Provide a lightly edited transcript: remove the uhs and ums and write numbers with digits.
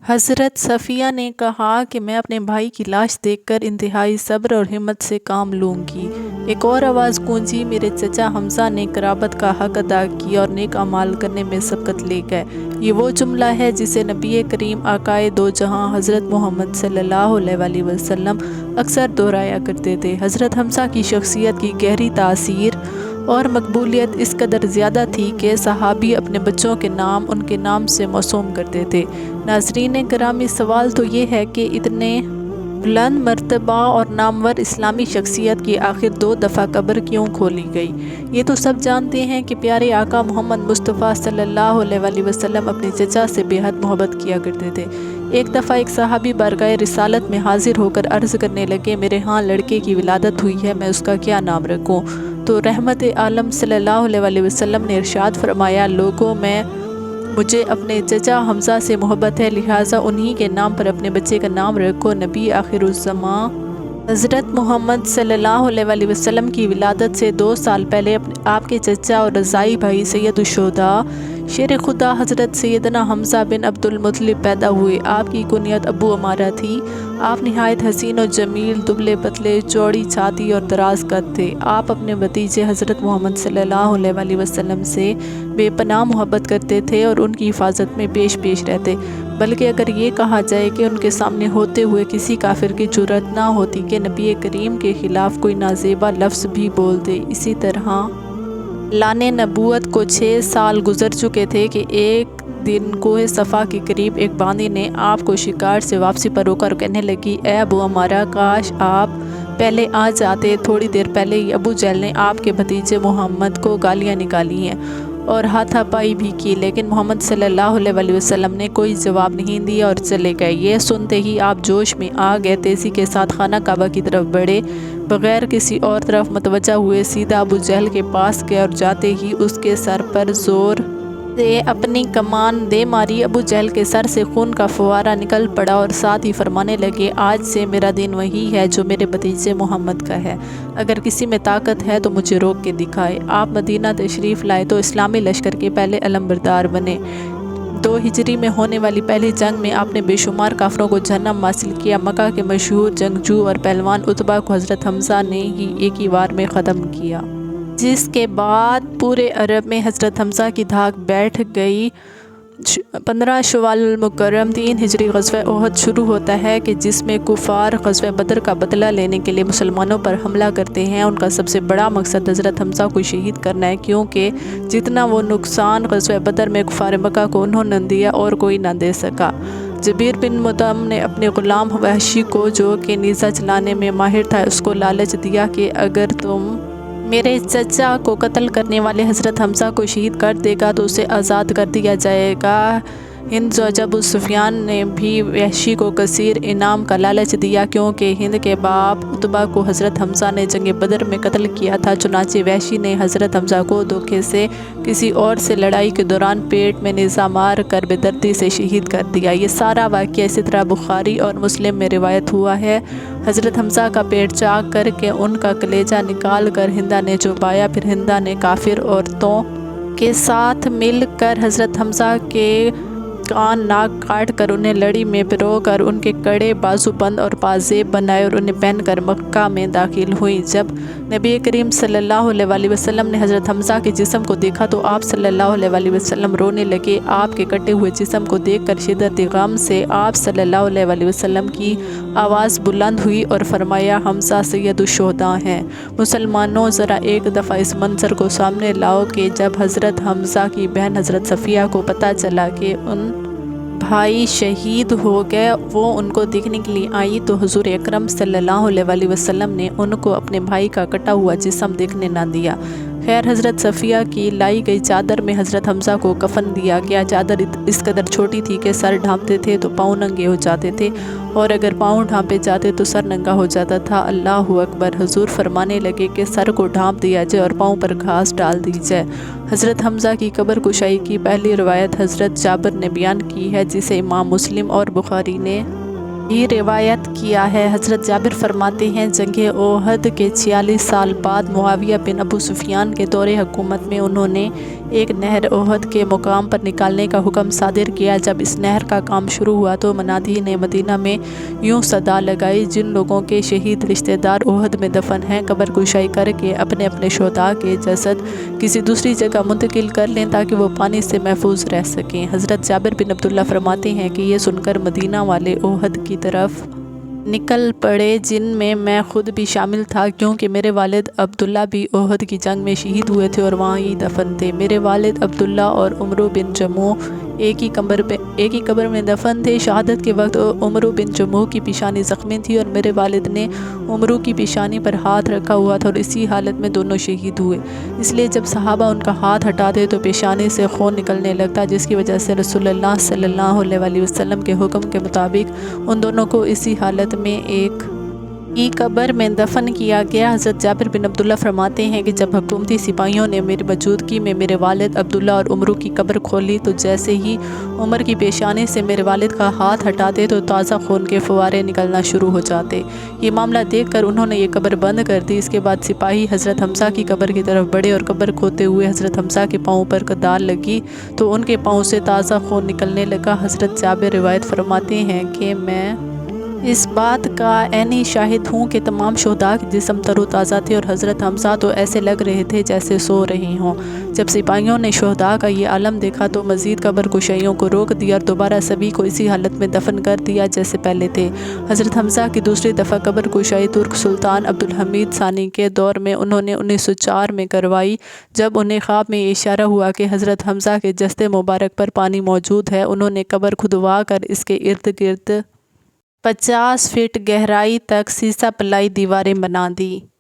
حضرت صفیہ نے کہا کہ میں اپنے بھائی کی لاش دیکھ کر انتہائی صبر اور ہمت سے کام لوں گی۔ ایک اور آواز گونجی، میرے چچا حمزہ نے قرابت کا حق ادا کیا اور نیک اعمال کرنے میں سبقت لے گئے۔ یہ وہ جملہ ہے جسے نبی کریم آقائے دو جہاں حضرت محمد صلی اللہ علیہ وسلم اکثر دہرایا کرتے تھے۔ حضرت حمزہ کی شخصیت کی گہری تاثیر اور مقبولیت اس قدر زیادہ تھی کہ صحابی اپنے بچوں کے نام ان کے نام سے موسوم کرتے تھے۔ ناظرین گرامی، سوال تو یہ ہے کہ اتنے بلند مرتبہ اور نامور اسلامی شخصیت کی آخر 2 دفعہ قبر کیوں کھولی گئی؟ یہ تو سب جانتے ہیں کہ پیارے آقا محمد مصطفیٰ صلی اللہ علیہ وسلم اپنے چچا سے بے حد محبت کیا کرتے تھے۔ ایک دفعہ ایک صحابی بارگاہ رسالت میں حاضر ہو کر عرض کرنے لگے، میرے ہاں لڑکے کی ولادت ہوئی ہے، میں اس کا کیا نام رکھوں؟ تو رحمت عالم صلی اللہ علیہ وسلم نے ارشاد فرمایا، لوگوں میں مجھے اپنے چچا حمزہ سے محبت ہے، لہٰذا انہی کے نام پر اپنے بچے کا نام رکھو۔ نبی آخر الزماں حضرت محمد صلی اللہ علیہ وسلم کی ولادت سے 2 سال پہلے آپ کے چچا اور رضائی بھائی سید الشہداء شیر خدا حضرت سیدنا حمزہ بن عبد المطلب پیدا ہوئے۔ آپ کی کنیت ابو عمارہ تھی۔ آپ نہایت حسین و جمیل، دبلے پتلے، چوڑی چھاتی اور دراز قد تھے۔ آپ اپنے بھتیجے حضرت محمد صلی اللہ علیہ وسلم سے بے پناہ محبت کرتے تھے اور ان کی حفاظت میں پیش رہتے، بلکہ اگر یہ کہا جائے کہ ان کے سامنے ہوتے ہوئے کسی کافر کی جرأت نہ ہوتی کہ نبی کریم کے خلاف کوئی نازیبا لفظ بھی بول دے۔ اسی طرح لانے نبوت کو 6 سال گزر چکے تھے کہ ایک دن کوہ صفا کے قریب ایک باندی نے آپ کو شکار سے واپسی پر روکا اور کہنے لگی، اے ابو عمارہ، کاش آپ پہلے آ جاتے، تھوڑی دیر پہلے ہی ابو جہل نے آپ کے بھتیجے محمد کو گالیاں نکالی ہیں اور ہاتھا پائی بھی کی، لیکن محمد صلی اللہ علیہ وسلم نے کوئی جواب نہیں دیا اور چلے گئے۔ یہ سنتے ہی آپ جوش میں آ گئے، تیزی کے ساتھ خانہ کعبہ کی طرف بڑھے، بغیر کسی اور طرف متوجہ ہوئے سیدھا ابو جہل کے پاس گئے اور جاتے ہی اس کے سر پر زور سے اپنی کمان دے ماری۔ ابو جہل کے سر سے خون کا فوارہ نکل پڑا اور ساتھ ہی فرمانے لگے، آج سے میرا دین وہی ہے جو میرے بھتیجے محمد کا ہے، اگر کسی میں طاقت ہے تو مجھے روک کے دکھائے۔ آپ مدینہ تشریف لائے تو اسلامی لشکر کے پہلے علمبردار بنے۔ 2 ہجری میں ہونے والی پہلی جنگ میں آپ نے بے شمار کافروں کو جہنم حاصل کیا۔ مکہ کے مشہور جنگجو اور پہلوان عتبہ کو حضرت حمزہ نے ہی ایک ہی وار میں ختم کیا، جس کے بعد پورے عرب میں حضرت حمزہ کی دھاک بیٹھ گئی۔ 15 شوال المکرم 3 ہجری غزوہ احد شروع ہوتا ہے کہ جس میں کفار غزوہ بدر کا بدلہ لینے کے لیے مسلمانوں پر حملہ کرتے ہیں۔ ان کا سب سے بڑا مقصد حضرت حمزہ کو شہید کرنا ہے، کیونکہ جتنا وہ نقصان غزوہ بدر میں کفار مکہ کو انہوں نے دیا اور کوئی نہ دے سکا۔ جبیر بن مطعم نے اپنے غلام وحشی کو، جو کہ نیزہ چلانے میں ماہر تھا، اس کو لالچ دیا کہ اگر تم میرے چچا کو قتل کرنے والے حضرت حمزہ کو شہید کر دے گا تو اسے آزاد کر دیا جائے گا۔ ہند زوجہ ابو سفیان نے بھی وحشی کو کثیر انعام کا لالچ دیا، کیونکہ ہند کے باپ عتبہ کو حضرت حمزہ نے جنگ بدر میں قتل کیا تھا۔ چنانچہ وحشی نے حضرت حمزہ کو دھوکے سے کسی اور سے لڑائی کے دوران پیٹ میں نیزہ مار کر بے دردی سے شہید کر دیا۔ یہ سارا واقعہ اسی طرح بخاری اور مسلم میں روایت ہوا ہے۔ حضرت حمزہ کا پیٹ چاک کر کے ان کا کلیجہ نکال کر ہندہ نے چبایا، پھر ہندہ نے کافر عورتوں کے ساتھ مل کر حضرت حمزہ کے کان ناک کاٹ کر انہیں لڑی میں پرو کر ان کے کڑے بازو بند اور پازیب بنائے اور انہیں پہن کر مکہ میں داخل ہوئی۔ جب نبی کریم صلی اللہ علیہ وسلم نے حضرت حمزہ کے جسم کو دیکھا تو آپ صلی اللہ علیہ وسلم رونے لگے۔ آپ کے کٹے ہوئے جسم کو دیکھ کر شدت غم سے آپ صلی اللہ علیہ وسلم کی آواز بلند ہوئی اور فرمایا، حمزہ سید الشہداء ہیں۔ مسلمانوں، ذرا ایک دفعہ اس منظر کو سامنے لاؤ کہ جب حضرت حمزہ کی بہن حضرت صفیہ کو پتہ چلا کہ ان بھائی شہید ہو گئے، وہ ان کو دیکھنے کے لیے آئی تو حضور اکرم صلی اللہ علیہ وسلم نے ان کو اپنے بھائی کا کٹا ہوا جسم دیکھنے نہ دیا۔ خیر، حضرت صفیہ کی لائی گئی چادر میں حضرت حمزہ کو کفن دیا گیا۔ چادر اس قدر چھوٹی تھی کہ سر ڈھانپتے تھے تو پاؤں ننگے ہو جاتے تھے، اور اگر پاؤں ڈھانپے جاتے تو سر ننگا ہو جاتا تھا۔ اللہ اکبر! حضور فرمانے لگے کہ سر کو ڈھانپ دیا جائے اور پاؤں پر گھاس ڈال دی جائے۔ حضرت حمزہ کی قبر کشائی کی پہلی روایت حضرت جابر نے بیان کی ہے، جسے امام مسلم اور بخاری نے یہ روایت کیا ہے۔ حضرت جابر فرماتے ہیں جنگ احد کے 46 سال بعد معاویہ بن ابو سفیان کے دور حکومت میں انہوں نے ایک نہر احد کے مقام پر نکالنے کا حکم صادر کیا۔ جب اس نہر کا کام شروع ہوا تو منادی نے مدینہ میں یوں صدا لگائی، جن لوگوں کے شہید رشتہ دار احد میں دفن ہیں قبر کشائی کر کے اپنے اپنے شہداء کے جسد کسی دوسری جگہ منتقل کر لیں تاکہ وہ پانی سے محفوظ رہ سکیں۔ حضرت جابر بن عبداللہ فرماتے ہیں کہ یہ سن کر مدینہ والے احد کی طرف نکل پڑے، جن میں خود بھی شامل تھا، کیونکہ میرے والد عبداللہ بھی احد کی جنگ میں شہید ہوئے تھے اور وہاں ہی دفن تھے۔ میرے والد عبداللہ اور عمرو بن جموح ایک ہی قبر میں دفن تھے۔ شہادت کے وقت عمرو بن جموح کی پیشانی زخمی تھی اور میرے والد نے عمرو کی پیشانی پر ہاتھ رکھا ہوا تھا اور اسی حالت میں دونوں شہید ہوئے۔ اس لیے جب صحابہ ان کا ہاتھ ہٹاتے تو پیشانی سے خون نکلنے لگتا، جس کی وجہ سے رسول اللہ صلی اللہ علیہ وسلم کے حکم کے مطابق ان دونوں کو اسی حالت میں ایک ہی قبر میں دفن کیا گیا۔ حضرت جابر بن عبداللہ فرماتے ہیں کہ جب حکومتی سپاہیوں نے میری موجودگی میں میرے والد عبداللہ اور عمرو کی قبر کھولی تو جیسے ہی عمر کی پیشانی سے میرے والد کا ہاتھ ہٹاتے تو تازہ خون کے فوارے نکلنا شروع ہو جاتے۔ یہ معاملہ دیکھ کر انہوں نے یہ قبر بند کر دی۔ اس کے بعد سپاہی حضرت حمزہ کی قبر کی طرف بڑھے اور قبر کھودتے ہوئے حضرت حمزہ کے پاؤں پر کدال لگی تو ان کے پاؤں سے تازہ خون نکلنے لگا۔ حضرت جابر روایت فرماتے ہیں کہ میں اس بات کا عینی شاہد ہوں کہ تمام شہداء کے جسم تر و تازہ تھے اور حضرت حمزہ تو ایسے لگ رہے تھے جیسے سو رہے ہوں۔ جب سپاہیوں نے شہداء کا یہ عالم دیکھا تو مزید قبر کشائیوں کو روک دیا اور دوبارہ سبھی کو اسی حالت میں دفن کر دیا جیسے پہلے تھے۔ حضرت حمزہ کی دوسری دفعہ قبر کشائی ترک سلطان عبدالحمید ثانی کے دور میں انہوں نے 1904 میں کروائی۔ جب انہیں خواب میں یہ اشارہ ہوا کہ حضرت حمزہ کے جسد مبارک پر پانی موجود ہے، انہوں نے قبر کھدوا کر اس کے ارد گرد 50 فٹ گہرائی تک سیسہ پلائی دیواریں بنا دیں۔